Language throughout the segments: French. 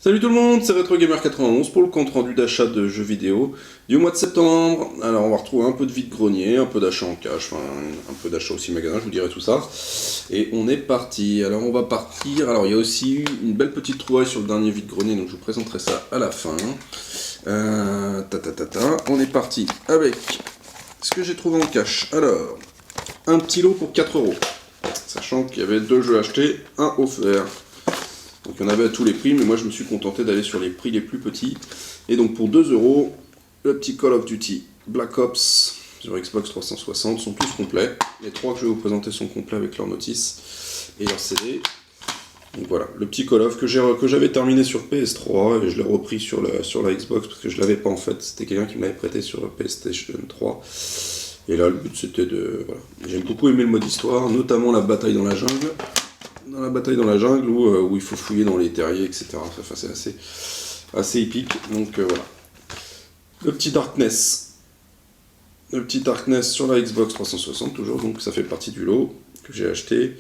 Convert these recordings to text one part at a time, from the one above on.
Salut tout le monde, c'est RetroGamer91 pour le compte rendu d'achat de jeux vidéo du mois de septembre. Alors on va retrouver un peu de vide-grenier, un peu d'achat en cash, enfin un peu d'achat aussi magasin, je vous dirai tout ça. Et on est parti. Alors on va partir. Alors il y a aussi une belle petite trouvaille sur le dernier vide-grenier, donc je vous présenterai ça à la fin. On est parti avec ce que j'ai trouvé en cash. Alors, un petit lot pour 4€. Sachant qu'il y avait 2 jeux achetés, un offert. Donc il y en avait à tous les prix, mais moi je me suis contenté d'aller sur les prix les plus petits. Et donc pour 2€, le petit Call of Duty Black Ops sur Xbox 360 sont tous complets. Les 3 que je vais vous présenter sont complets avec leur notice et leur CD. Donc voilà, le petit Call of que j'avais terminé sur PS3 et je l'ai repris sur la Xbox parce que je l'avais pas en fait. C'était quelqu'un qui me l'avait prêté sur PlayStation 3. Et là le but c'était de... Voilà. J'ai beaucoup aimé le mode histoire, notamment la bataille dans la jungle. Dans la bataille dans la jungle où il faut fouiller dans les terriers, etc. Enfin, c'est assez épique. Donc voilà. Le petit Darkness. Le petit Darkness sur la Xbox 360 toujours. Donc ça fait partie du lot que j'ai acheté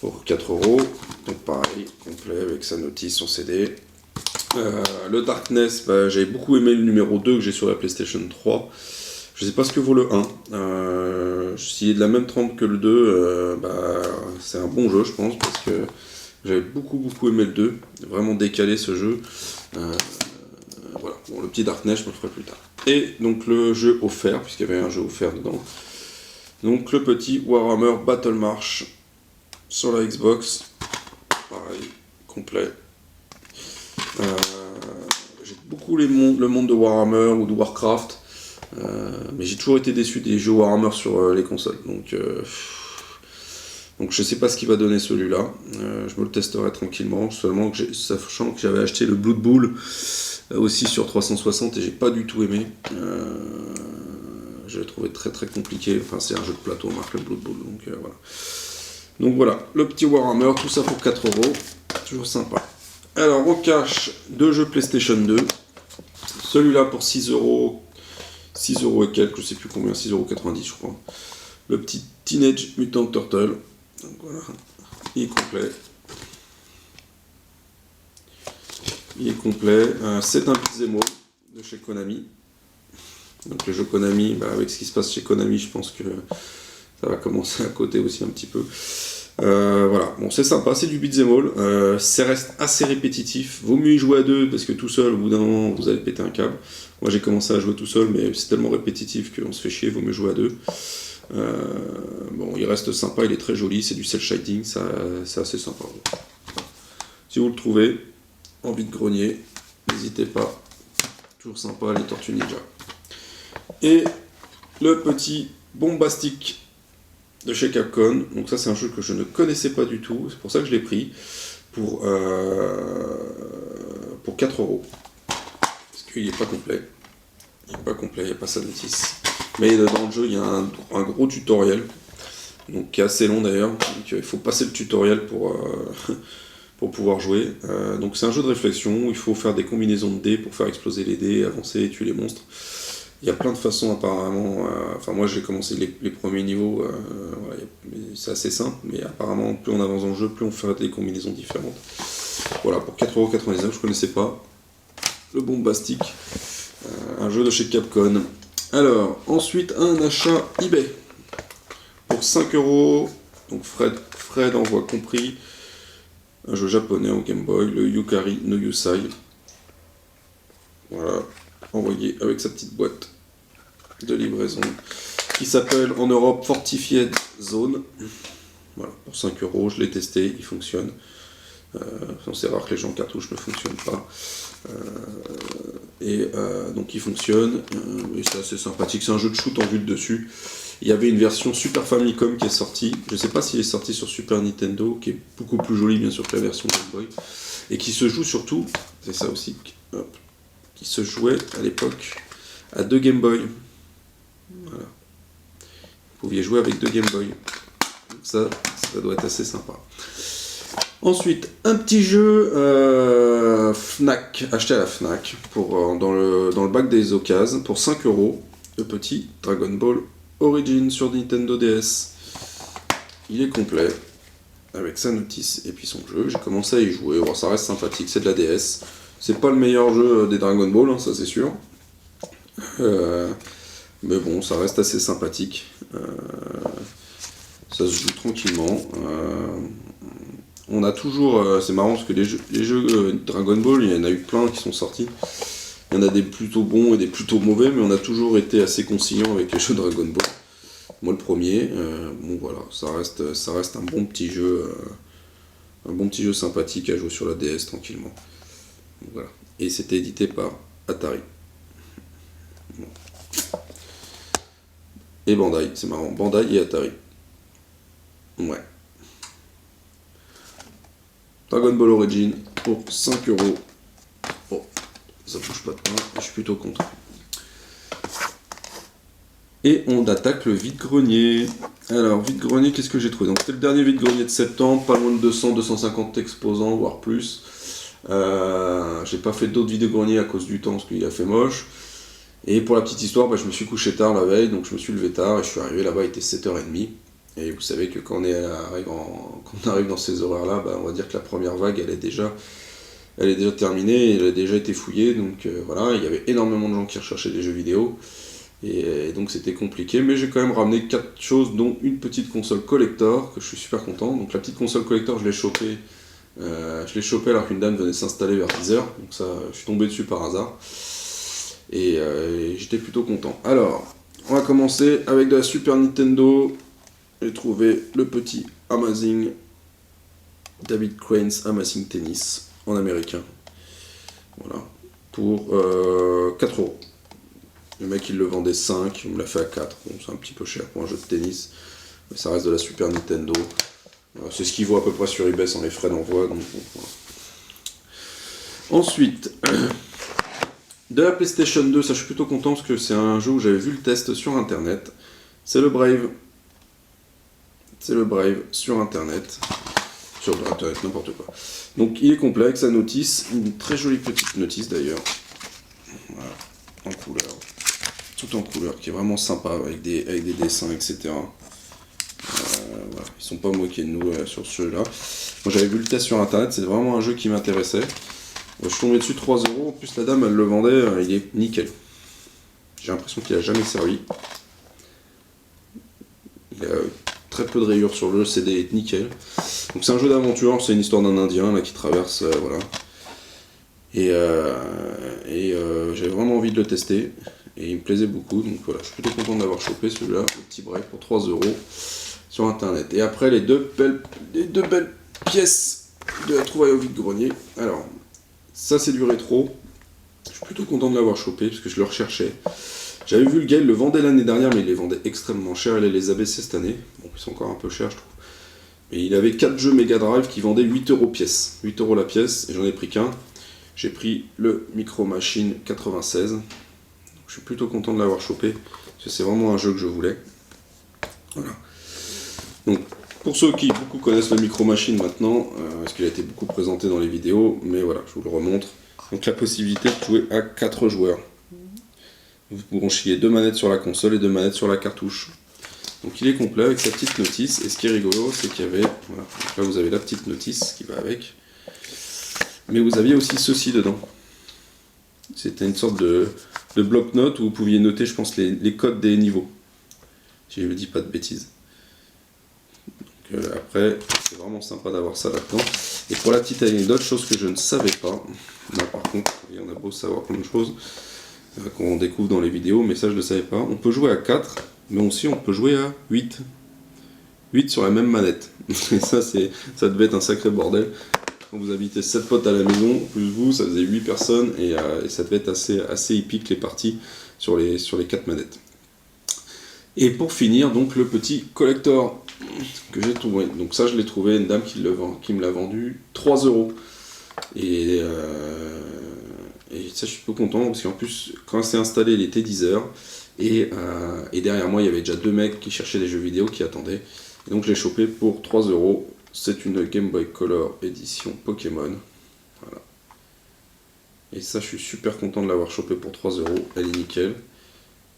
pour 4€. Donc pareil, complet avec sa notice, son CD. Le Darkness, j'avais beaucoup aimé le numéro 2 que j'ai sur la PlayStation 3. Je sais pas ce que vaut le 1. S'il est de la même trempe que le 2, c'est un bon jeu, je pense, parce que j'avais beaucoup aimé le 2. Vraiment décalé ce jeu. Voilà. Bon, le petit Darkness, je me le ferai plus tard. Et donc le jeu offert, puisqu'il y avait un jeu offert dedans. Donc le petit Warhammer Battle March sur la Xbox. Pareil, complet. J'ai beaucoup le monde de Warhammer ou de Warcraft. Mais j'ai toujours été déçu des jeux Warhammer sur les consoles, donc je sais pas ce qu'il va donner celui-là. Je me le testerai tranquillement, seulement que sachant que j'avais acheté le Blood Bowl aussi sur 360 et j'ai pas du tout aimé. Je l'ai trouvé très compliqué. Enfin, c'est un jeu de plateau, on marque le Blood Bowl, voilà. Donc voilà, le petit Warhammer, tout ça pour 4€, toujours sympa. Alors on cache 2 jeux PlayStation 2, celui-là pour 6€. 6€ et quelques, je sais plus combien, 6,90€ je crois. Le petit Teenage Mutant Turtle. Donc voilà, il est complet. C'est un beat'em all de chez Konami. Donc le jeu Konami, avec ce qui se passe chez Konami, je pense que ça va commencer à côté aussi un petit peu. Voilà, bon c'est sympa, c'est du beat'em all, ça reste assez répétitif, vaut mieux y jouer à 2 parce que tout seul au bout d'un moment vous allez péter un câble. Moi j'ai commencé à jouer tout seul mais c'est tellement répétitif qu'on se fait chier, vaut mieux jouer à 2. Bon il reste sympa, il est très joli, c'est du cel shading, c'est assez sympa. Si vous le trouvez en vide-grenier, n'hésitez pas, toujours sympa les Tortues Ninja. Et le petit Bombastic de chez Capcom, donc ça c'est un jeu que je ne connaissais pas du tout, c'est pour ça que je l'ai pris pour 4€, parce qu'il n'est pas complet, il n'y a pas sa notice, mais dans le jeu il y a un gros tutoriel, donc qui est assez long d'ailleurs, donc il faut passer le tutoriel pour pouvoir jouer, donc c'est un jeu de réflexion où il faut faire des combinaisons de dés pour faire exploser les dés, avancer et tuer les monstres. Il y a plein de façons apparemment, moi j'ai commencé les premiers niveaux, c'est assez simple, mais apparemment plus on avance dans le jeu, plus on fait des combinaisons différentes. Voilà, pour 4,99€, je connaissais pas le Bombastic, un jeu de chez Capcom. Alors, ensuite un achat eBay, pour 5€, donc frais d'envoi compris, un jeu japonais en Game Boy, le Yukari no Yusai. Voilà, envoyé avec sa petite boîte de livraison qui s'appelle en Europe Fortified Zone. Voilà, pour 5€, je l'ai testé, il fonctionne. C'est rare que les gens en cartouche ne fonctionnent pas. Donc il fonctionne, et c'est assez sympathique. C'est un jeu de shoot en vue de dessus. Il y avait une version Super Famicom qui est sortie. Je ne sais pas s'il est sorti sur Super Nintendo, qui est beaucoup plus joli bien sûr que la version Game Boy. Et qui se joue surtout, c'est ça aussi, qui se jouait à l'époque à 2 Game Boy. Voilà. Vous pouviez jouer avec 2 Game Boy. Donc ça doit être assez sympa. Ensuite, un petit jeu Fnac, acheté à la Fnac, dans le bac des occasions, pour 5€. Le petit Dragon Ball Origin sur Nintendo DS. Il est complet. avec sa notice et puis son jeu. J'ai commencé à y jouer, bon, ça reste sympathique, c'est de la DS, C'est pas le meilleur jeu des Dragon Ball, hein, ça c'est sûr. Mais bon, ça reste assez sympathique. Ça se joue tranquillement. On a toujours... c'est marrant parce que les jeux Dragon Ball, il y en a eu plein qui sont sortis. Il y en a des plutôt bons et des plutôt mauvais, mais on a toujours été assez conciliant avec les jeux Dragon Ball. Moi le premier, bon voilà, ça reste un bon petit jeu sympathique à jouer sur la DS tranquillement. Donc, voilà. Et c'était édité par Atari. Bon. Et Bandai, c'est marrant, Bandai et Atari. Ouais. Dragon Ball Origin pour 5€. Oh, ça bouge pas de pain, je suis plutôt content. Et on attaque le vide-grenier. Alors, vide-grenier, qu'est-ce que j'ai trouvé? Donc, c'était le dernier vide-grenier de septembre, pas loin de 200-250 exposants, voire plus. J'ai pas fait d'autres vide-greniers à cause du temps, parce qu'il a fait moche. Et pour la petite histoire, je me suis couché tard la veille, donc je me suis levé tard, et je suis arrivé là-bas, il était 7h30. Et vous savez que quand on arrive dans ces horaires-là, on va dire que la première vague, elle est déjà terminée, elle a déjà été fouillée, donc voilà, il y avait énormément de gens qui recherchaient des jeux vidéo. Et donc c'était compliqué, mais j'ai quand même ramené 4 choses, dont une petite console collector, que je suis super content. Donc la petite console collector, je l'ai chopée alors qu'une dame venait s'installer vers 10h, donc ça, je suis tombé dessus par hasard. Et j'étais plutôt content. Alors, on va commencer avec de la Super Nintendo. J'ai trouvé le petit Amazing David Crane's Amazing Tennis en américain. Voilà, pour 4€. Le mec il le vendait 5, il me l'a fait à 4. Bon, c'est un petit peu cher pour un jeu de tennis, mais ça reste de la Super Nintendo. C'est ce qu'il vaut à peu près sur eBay sans les frais d'envoi. Donc, bon, voilà. Ensuite, de la PlayStation 2, ça je suis plutôt content parce que c'est un jeu où j'avais vu le test sur internet. C'est le Brave. C'est le Brave sur internet. Sur internet, n'importe quoi. Donc il est complet avec sa notice, une très jolie petite notice d'ailleurs. Voilà, en couleur. Tout en couleur, qui est vraiment sympa, avec des dessins, etc. Voilà. Ils sont pas moqués de nous sur ce jeu-là. Moi j'avais vu le test sur internet, c'est vraiment un jeu qui m'intéressait. Je suis tombé dessus 3€, en plus la dame elle le vendait, il est nickel. J'ai l'impression qu'il a jamais servi. Il y a très peu de rayures sur le jeu, c'est des nickel. Donc c'est un jeu d'aventure, c'est une histoire d'un Indien là, qui traverse, voilà. Et j'avais vraiment envie de le tester. Et il me plaisait beaucoup, donc voilà, je suis plutôt content d'avoir chopé celui-là, le petit Brave pour 3€ sur internet. Et après les deux belles pièces de la trouvaille au vide-grenier. Alors, ça c'est du rétro. Je suis plutôt content de l'avoir chopé parce que je le recherchais. J'avais vu le gars, il le vendait l'année dernière, mais il les vendait extrêmement cher. Il les a baissés cette année. Bon, ils sont encore un peu chers, je trouve. Mais il avait 4 jeux Mega Drive qui vendaient 8€ pièce. 8€ la pièce, et j'en ai pris qu'un. J'ai pris le Micro Machine 96. Je suis plutôt content de l'avoir chopé, parce que c'est vraiment un jeu que je voulais. Voilà. Donc, pour ceux qui beaucoup connaissent le Micro Machine maintenant, parce qu'il a été beaucoup présenté dans les vidéos, mais voilà, je vous le remontre. Donc la possibilité de jouer à 4 joueurs. Vous branchiez 2 manettes sur la console et 2 manettes sur la cartouche. Donc il est complet avec sa petite notice, et ce qui est rigolo, c'est qu'il y avait, voilà, donc là vous avez la petite notice qui va avec, mais vous aviez aussi ceci dedans. C'était une sorte de bloc-notes où vous pouviez noter, je pense, les codes des niveaux. Si je ne dis pas de bêtises. Donc, après, c'est vraiment sympa d'avoir ça là-dedans. Et pour la petite anecdote, chose que je ne savais pas, là par contre, il y en a beau savoir plein de choses qu'on découvre dans les vidéos, mais ça je ne le savais pas. On peut jouer à 4, mais aussi on peut jouer à 8. 8 sur la même manette. Et ça devait être un sacré bordel. Quand vous habitez 7 potes à la maison, plus vous, ça faisait 8 personnes, et ça devait être assez épique les parties sur les 4 manettes. Et pour finir, donc le petit collector que j'ai trouvé. Donc ça je l'ai trouvé, une dame qui me l'a vendu 3€. Et ça je suis peu content, parce qu'en plus, quand c'est installé, il était 10h, et derrière moi il y avait déjà 2 mecs qui cherchaient des jeux vidéo qui attendaient. Et donc je l'ai chopé pour 3€. C'est une Game Boy Color édition Pokémon. Voilà. Et ça, je suis super content de l'avoir chopé pour 3€. Elle est nickel.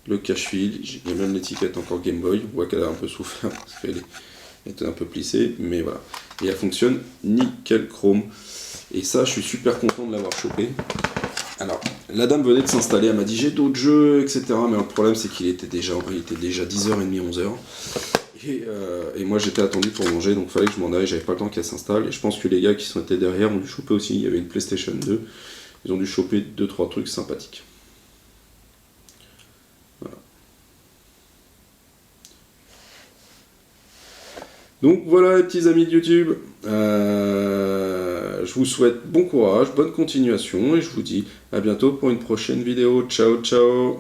Le cache-fil, il y a même l'étiquette encore Game Boy. On voit qu'elle a un peu souffert parce qu'elle Elle était un peu plissée, mais voilà. Et elle fonctionne nickel chrome. Et ça, je suis super content de l'avoir chopé. Alors, la dame venait de s'installer, elle m'a dit j'ai d'autres jeux, etc. Mais le problème, c'est qu'il était déjà 10h30, 11h. Et moi, j'étais attendu pour manger, donc il fallait que je m'en aille, j'avais pas le temps qu'elle s'installe. Et je pense que les gars qui sont été derrière ont dû choper aussi. Il y avait une PlayStation 2. Ils ont dû choper 2-3 trucs sympathiques. Voilà. Donc voilà les petits amis de YouTube. Je vous souhaite bon courage, bonne continuation et je vous dis à bientôt pour une prochaine vidéo. Ciao ciao.